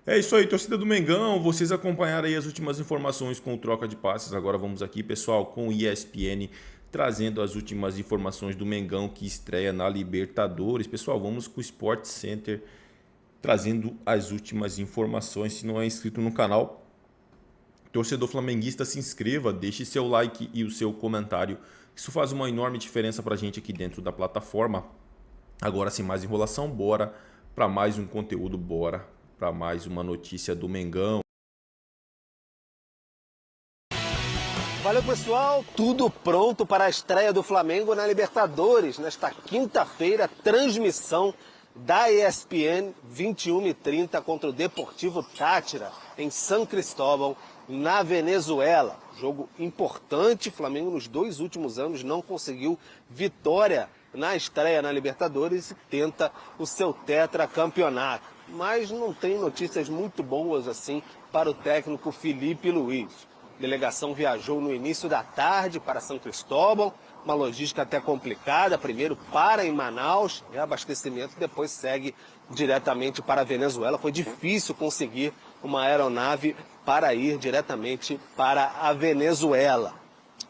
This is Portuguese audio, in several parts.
É isso aí, torcida do Mengão, vocês acompanharam aí as últimas informações com o Troca de Passes. Agora vamos aqui, pessoal, com o ESPN, trazendo as últimas informações do Mengão que estreia na Libertadores. Pessoal, vamos com o Sport Center, trazendo as últimas informações. Se não é inscrito no canal, torcedor flamenguista, se inscreva, deixe seu like e o seu comentário. Isso faz uma enorme diferença pra gente aqui dentro da plataforma. Agora, sem mais enrolação, bora para mais um conteúdo, bora para mais uma notícia do Mengão. Valeu, pessoal, tudo pronto para a estreia do Flamengo na Libertadores nesta quinta-feira, transmissão da ESPN 21h30 contra o Deportivo Táchira em San Cristóbal, na Venezuela. Jogo importante, Flamengo nos 2 últimos anos não conseguiu vitória na estreia na Libertadores e tenta o seu tetracampeonato. Mas não tem notícias muito boas assim para o técnico Felipe Luiz. A delegação viajou no início da tarde para São Cristóbal, uma logística até complicada. Primeiro para em Manaus, reabastecimento, depois segue diretamente para a Venezuela. Foi difícil conseguir uma aeronave para ir diretamente para a Venezuela.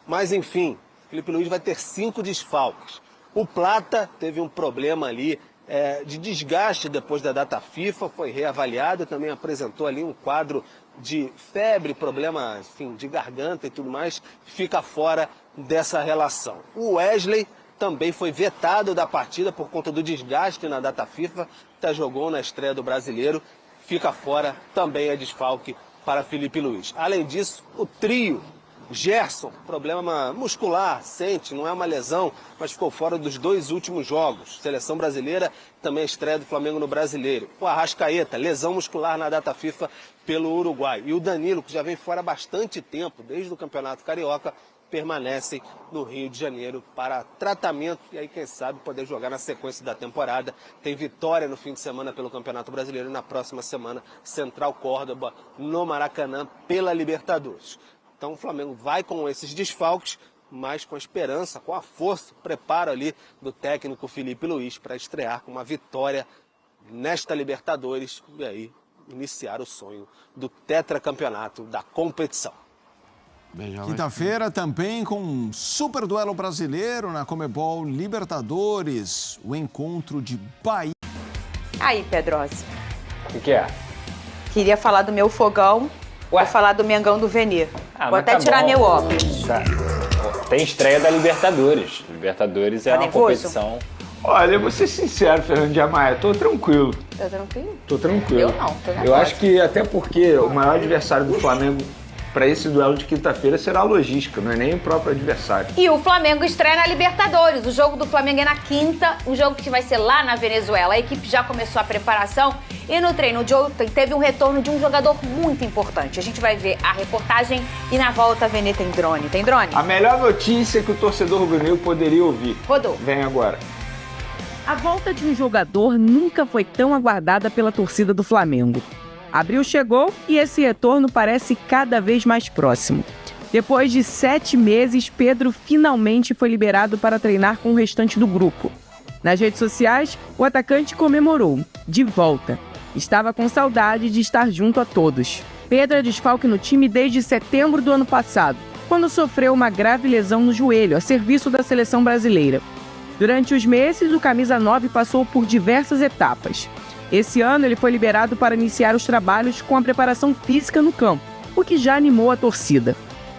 Mas enfim, Felipe Luiz vai ter 5 desfalques. O Plata teve um problema ali de desgaste depois da data FIFA, foi reavaliado, também apresentou ali um quadro de febre, problema, enfim, de garganta e tudo mais, fica fora dessa relação. O Wesley também foi vetado da partida por conta do desgaste na data FIFA, até jogou na estreia do Brasileiro, fica fora, também é desfalque para Felipe Luiz. Além disso, o trio Gerson, problema muscular, sente, não é uma lesão, mas ficou fora dos 2 últimos jogos. Seleção brasileira, também a estreia do Flamengo no Brasileiro. O Arrascaeta, lesão muscular na data FIFA pelo Uruguai. E o Danilo, que já vem fora há bastante tempo, desde o Campeonato Carioca, permanecem no Rio de Janeiro para tratamento e aí, quem sabe, poder jogar na sequência da temporada. Tem vitória no fim de semana pelo Campeonato Brasileiro e na próxima semana, Central Córdoba, no Maracanã, pela Libertadores. Então o Flamengo vai com esses desfalques, mas com a esperança, com a força, o preparo ali do técnico Felipe Luiz para estrear com uma vitória nesta Libertadores e aí iniciar o sonho do tetracampeonato da competição. Quinta-feira também com um super duelo brasileiro na Conmebol Libertadores, o encontro de Bahia. Aí, Pedrosa. O que é? Queria falar do meu fogão. Vou falar do Mengão do Venê. Vou até tirar meu óculos. Tá. Tem estreia da Libertadores. Libertadores é uma competição. Olha, eu vou ser sincero, Fernando de Amaia, tô tranquilo. Tá tranquilo? Tô tranquilo. Eu não, tô nervosa. Eu acho que até porque o maior adversário do Flamengo para esse duelo de quinta-feira será a logística, não é nem o próprio adversário. E o Flamengo estreia na Libertadores. O jogo do Flamengo é na quinta, um jogo que vai ser lá na Venezuela. A equipe já começou a preparação e no treino de ontem teve um retorno de um jogador muito importante. A gente vai ver a reportagem e na volta, Venê, tem drone. Tem drone? A melhor notícia que o torcedor rubro-negro poderia ouvir. Rodou. Vem agora. A volta de um jogador nunca foi tão aguardada pela torcida do Flamengo. Abril chegou e esse retorno parece cada vez mais próximo. Depois de 7 meses, Pedro finalmente foi liberado para treinar com o restante do grupo. Nas redes sociais, o atacante comemorou, de volta. Estava com saudade de estar junto a todos. Pedro é desfalque no time desde setembro do ano passado, quando sofreu uma grave lesão no joelho a serviço da seleção brasileira. Durante os meses, o camisa 9 passou por diversas etapas. Esse ano ele foi liberado para iniciar os trabalhos com a preparação física no campo, o que já animou a torcida.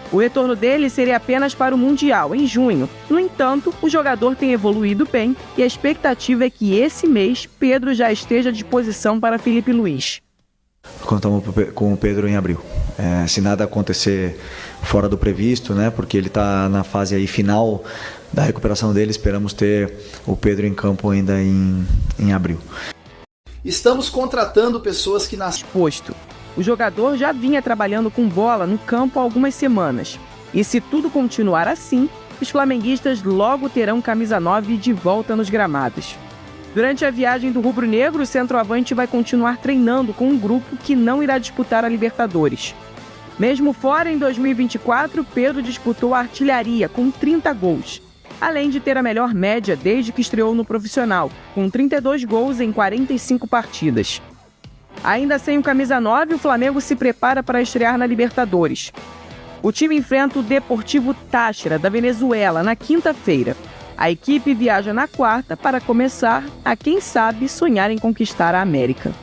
O retorno dele seria apenas para o Mundial, em junho. No entanto, o jogador tem evoluído bem e a expectativa é que esse mês Pedro já esteja à disposição para Felipe Luiz. Contamos com o Pedro em abril. Se nada acontecer fora do previsto, né, porque ele está na fase aí final da recuperação dele, esperamos ter o Pedro em campo ainda em abril. Estamos contratando pessoas que nasceram. Posto. O jogador já vinha trabalhando com bola no campo há algumas semanas. E se tudo continuar assim, os flamenguistas logo terão camisa 9 de volta nos gramados. Durante a viagem do rubro-negro, o centroavante vai continuar treinando com um grupo que não irá disputar a Libertadores. Mesmo fora, em 2024, Pedro disputou a artilharia com 30 gols. Além de ter a melhor média desde que estreou no profissional, com 32 gols em 45 partidas. Ainda sem o camisa 9, o Flamengo se prepara para estrear na Libertadores. O time enfrenta o Deportivo Táchira, da Venezuela, na quinta-feira. A equipe viaja na quarta para começar a, quem sabe, sonhar em conquistar a América.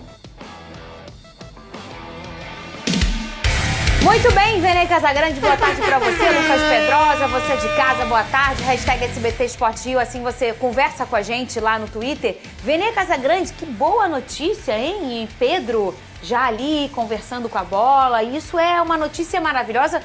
Muito bem, Vene Casagrande, boa tarde pra você, Lucas Pedrosa, você de casa, boa tarde, #SBT Esporte Rio, assim você conversa com a gente lá no Twitter. Vene Casagrande, que boa notícia, hein? E Pedro já ali conversando com a bola, isso é uma notícia maravilhosa.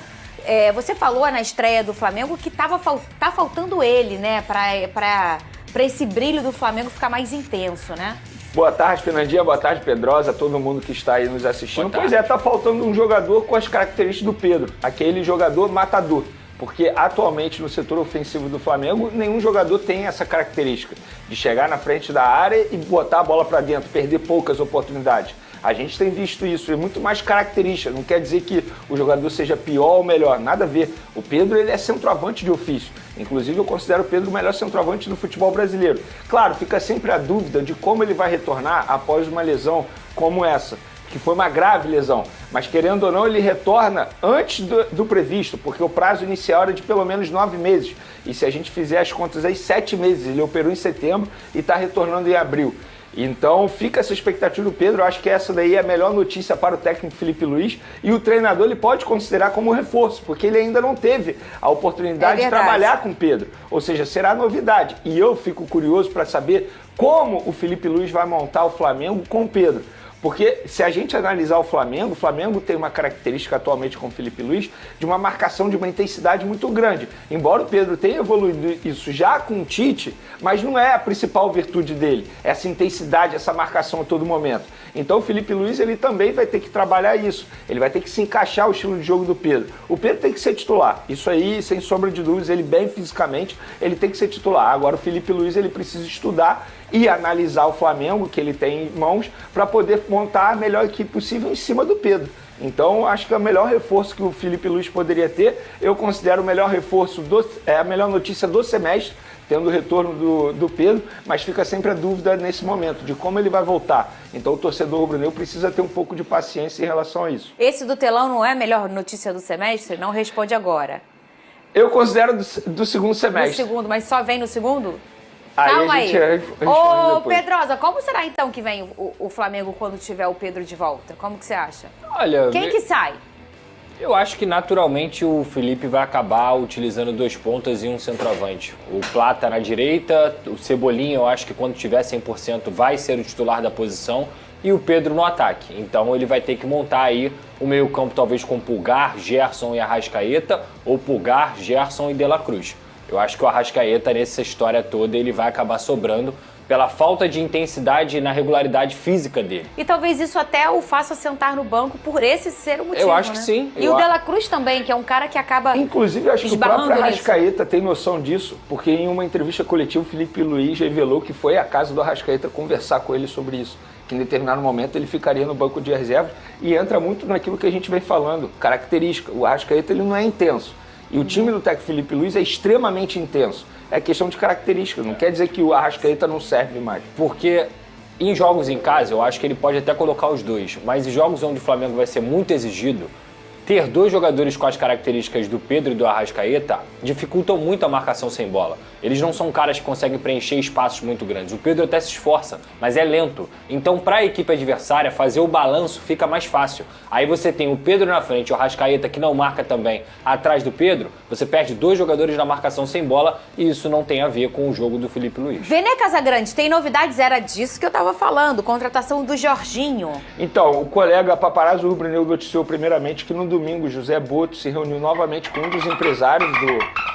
Você falou na estreia do Flamengo que tá faltando ele, né, pra esse brilho do Flamengo ficar mais intenso, né? Boa tarde, Fernandinha. Boa tarde, Pedrosa, todo mundo que está aí nos assistindo. Pois é, tá faltando um jogador com as características do Pedro, aquele jogador matador. Porque atualmente no setor ofensivo do Flamengo, nenhum jogador tem essa característica de chegar na frente da área e botar a bola para dentro, perder poucas oportunidades. A gente tem visto isso, é muito mais característica, não quer dizer que o jogador seja pior ou melhor, nada a ver. O Pedro, ele é centroavante de ofício, inclusive eu considero o Pedro o melhor centroavante do futebol brasileiro. Claro, fica sempre a dúvida de como ele vai retornar após uma lesão como essa, que foi uma grave lesão, mas querendo ou não ele retorna antes do previsto, porque o prazo inicial era de pelo menos 9 meses, e se a gente fizer as contas aí, 7 meses, ele operou em setembro e está retornando em abril. Então fica essa expectativa do Pedro, eu acho que essa daí é a melhor notícia para o técnico Felipe Luiz, e o treinador ele pode considerar como reforço, porque ele ainda não teve a oportunidade de trabalhar com o Pedro, ou seja, será novidade, e eu fico curioso para saber como o Felipe Luiz vai montar o Flamengo com o Pedro. Porque se a gente analisar o Flamengo tem uma característica atualmente com o Felipe Luiz de uma marcação de uma intensidade muito grande. Embora o Pedro tenha evoluído isso já com o Tite, mas não é a principal virtude dele, essa intensidade, essa marcação a todo momento. Então o Felipe Luiz ele também vai ter que trabalhar isso, ele vai ter que se encaixar o estilo de jogo do Pedro. O Pedro tem que ser titular, isso aí sem sombra de dúvidas, ele bem fisicamente, ele tem que ser titular. Agora o Felipe Luiz ele precisa estudar e analisar o Flamengo que ele tem em mãos para poder montar a melhor equipe possível em cima do Pedro. Então, acho que é o melhor reforço que o Felipe Luiz poderia ter. Eu considero o melhor reforço, a melhor notícia do semestre, tendo o retorno do Pedro, mas fica sempre a dúvida nesse momento de como ele vai voltar. Então, o torcedor rubro-negro precisa ter um pouco de paciência em relação a isso. Esse do telão não é a melhor notícia do semestre? Não responde agora. Eu considero do segundo semestre. Do segundo, mas só vem no segundo? Calma aí. Ô, Pedrosa, como será então que vem o Flamengo quando tiver o Pedro de volta? Como que você acha? Olha, quem que sai? Eu acho que naturalmente o Felipe vai acabar utilizando 2 pontas e um centroavante. O Plata na direita, o Cebolinha eu acho que quando tiver 100% vai ser o titular da posição e o Pedro no ataque. Então ele vai ter que montar aí o meio-campo talvez com Pulgar, Gerson e Arrascaeta ou Pulgar, Gerson e De La Cruz. Eu acho que o Arrascaeta, nessa história toda, ele vai acabar sobrando pela falta de intensidade na regularidade física dele. E talvez isso até o faça sentar no banco por esse ser o motivo, eu acho que sim. E o De La Cruz também, que é um cara que acaba inclusive, eu acho que o próprio Arrascaeta tem noção disso, porque em uma entrevista coletiva o Felipe Luiz revelou que foi à casa do Arrascaeta conversar com ele sobre isso, que em determinado momento ele ficaria no banco de reserva, e entra muito naquilo que a gente vem falando, característica. O Arrascaeta ele não é intenso. E o time do técnico Felipe Luiz é extremamente intenso. É questão de característica, não quer dizer que o Arrascaeta não serve mais. Porque em jogos em casa, eu acho que ele pode até colocar os dois, mas em jogos onde o Flamengo vai ser muito exigido, ter 2 jogadores com as características do Pedro e do Arrascaeta dificultam muito a marcação sem bola. Eles não são caras que conseguem preencher espaços muito grandes. O Pedro até se esforça, mas é lento. Então, para a equipe adversária, fazer o balanço fica mais fácil. Aí você tem o Pedro na frente, o Arrascaeta, que não marca também, atrás do Pedro, você perde 2 jogadores na marcação sem bola e isso não tem a ver com o jogo do Felipe Luiz. Vene Casagrande, tem novidades? Era disso que eu tava falando, contratação do Jorginho. Então, o colega Paparazzo Rubro-Negro noticiou primeiramente que no domingo José Boto se reuniu novamente com um dos empresários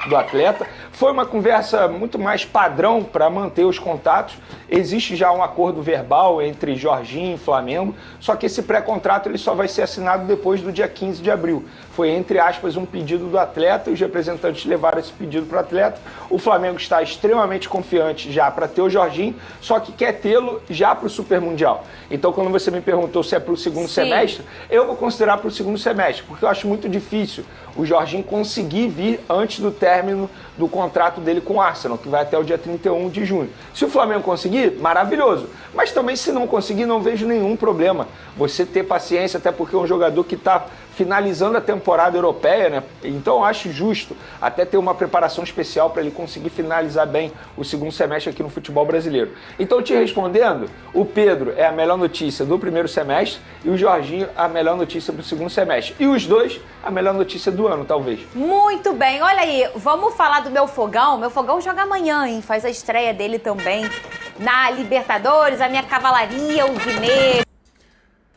do atleta. Foi uma conversa muito mais padrão para manter os contatos. Existe já um acordo verbal entre Jorginho e Flamengo, só que esse pré-contrato ele só vai ser assinado depois do dia 15 de abril. Foi, entre aspas, um pedido do atleta e os representantes levaram esse pedido para o atleta. O Flamengo está extremamente confiante já para ter o Jorginho, só que quer tê-lo já para o Super Mundial. Então, quando você me perguntou se é para o segundo semestre, eu vou considerar para o segundo semestre, porque eu acho muito difícil o Jorginho conseguir vir antes do término do contrato dele com o Arsenal, que vai até o dia 31 de junho. Se o Flamengo conseguir, maravilhoso. Mas também, se não conseguir, não vejo nenhum problema. Você ter paciência, até porque é um jogador que está finalizando a temporada europeia, né? Então eu acho justo até ter uma preparação especial para ele conseguir finalizar bem o segundo semestre aqui no futebol brasileiro. Então, te respondendo, o Pedro é a melhor notícia do primeiro semestre e o Jorginho a melhor notícia do segundo semestre. E os dois, a melhor notícia do ano, talvez. Muito bem, olha aí, vamos falar do meu fogão. Meu fogão joga amanhã, hein? Faz a estreia dele também na Libertadores, a minha cavalaria alvinegra.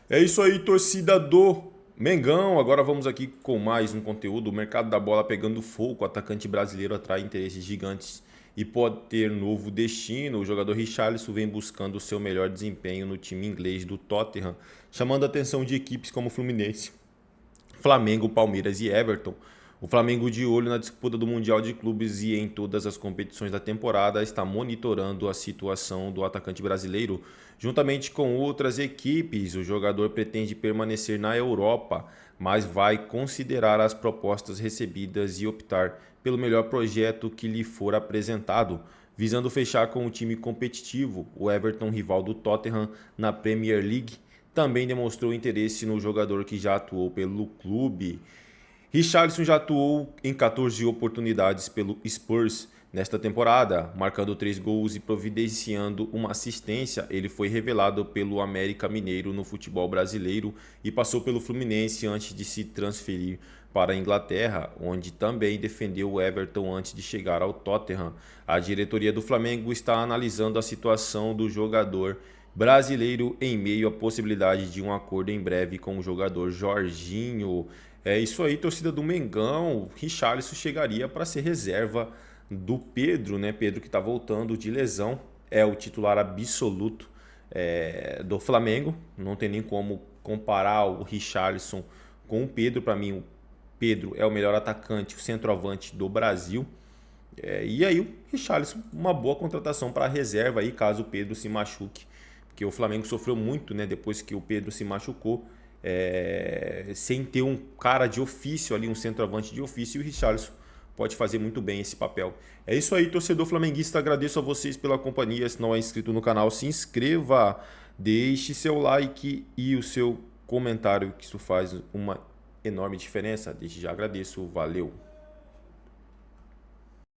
É isso aí, torcida do Mengão. Agora vamos aqui com mais um conteúdo. O mercado da bola pegando fogo. O atacante brasileiro atrai interesses gigantes e pode ter novo destino. O jogador Richarlison vem buscando o seu melhor desempenho no time inglês do Tottenham, chamando a atenção de equipes como Fluminense, Flamengo, Palmeiras e Everton. O Flamengo, de olho na disputa do Mundial de Clubes e em todas as competições da temporada, está monitorando a situação do atacante brasileiro. Juntamente com outras equipes, o jogador pretende permanecer na Europa, mas vai considerar as propostas recebidas e optar pelo melhor projeto que lhe for apresentado, visando fechar com um time competitivo. O Everton, rival do Tottenham na Premier League, também demonstrou interesse no jogador que já atuou pelo clube. Richarlison já atuou em 14 oportunidades pelo Spurs nesta temporada, marcando 3 gols e providenciando uma assistência. Ele foi revelado pelo América Mineiro no futebol brasileiro e passou pelo Fluminense antes de se transferir para a Inglaterra, onde também defendeu o Everton antes de chegar ao Tottenham. A diretoria do Flamengo está analisando a situação do jogador brasileiro em meio à possibilidade de um acordo em breve com o jogador Jorginho. É isso aí, torcida do Mengão. O Richarlison chegaria para ser reserva do Pedro, né? Pedro que está voltando de lesão, é o titular absoluto do Flamengo. Não tem nem como comparar o Richarlison com o Pedro. Para mim, o Pedro é o melhor atacante, o centroavante do Brasil. E aí o Richarlison, uma boa contratação para a reserva aí, caso o Pedro se machuque. Porque o Flamengo sofreu muito, né, depois que o Pedro se machucou. Sem ter um cara de ofício ali, um centroavante de ofício, e o Richarlison pode fazer muito bem esse papel. É isso aí, torcedor flamenguista, agradeço a vocês pela companhia. Se não é inscrito no canal, se inscreva, deixe seu like e o seu comentário, que isso faz uma enorme diferença. Desde já agradeço, valeu!